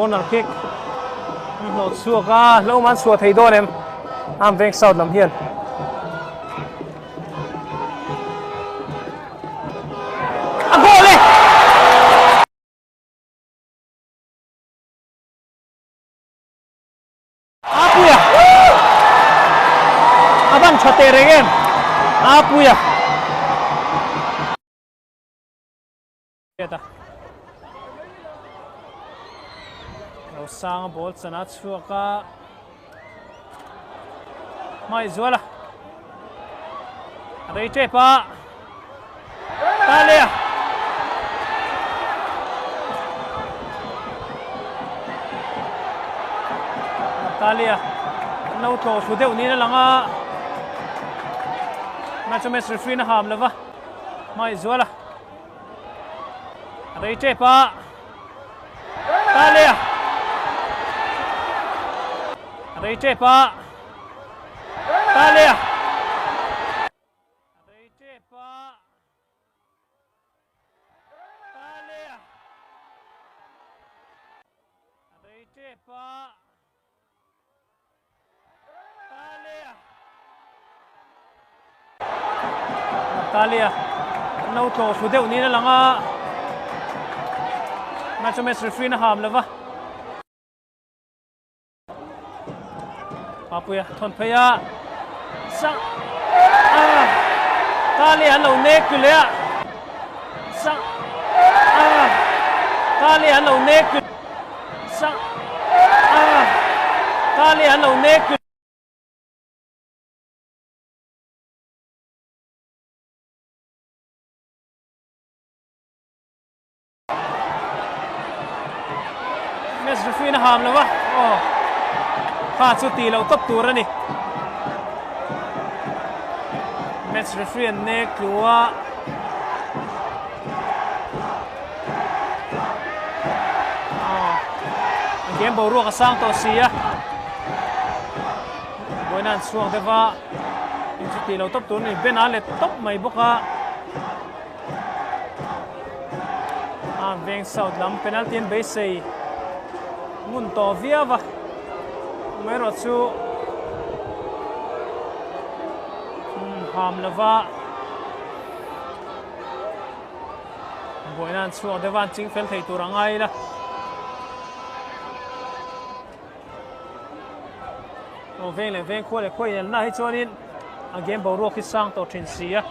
corner kick lo chuaka lo man suwa thei don em am veng south lam hian a goal le apuya aban chate regen apuya eta lo sang ball chana chuaka mai zuala rei chepa talia talia no to su deuh ni na langa match referee na ham lova mai zuala rei chepa talia rei chepa talia rei chepa talia rei chepa talia talia no to su deuh ni na langa match referee na ham lova Papuya thon phaya sang talia lo nek le sang talia lo nek sang talia lo nek match referee na ham lova pha chu ti lo top tur ani match referee nek luwa game bo ro ka sang to sia boinan suang dewa in chu ti lo top tur ni bena le top mai boka veng south lam penalty and base sei mun to viava mai ro chu ham lova boinan chuang dewan ching fel thei tur angai la o veng le veng khole khoi na hi chuanin a game bo ro ki sang to thin sia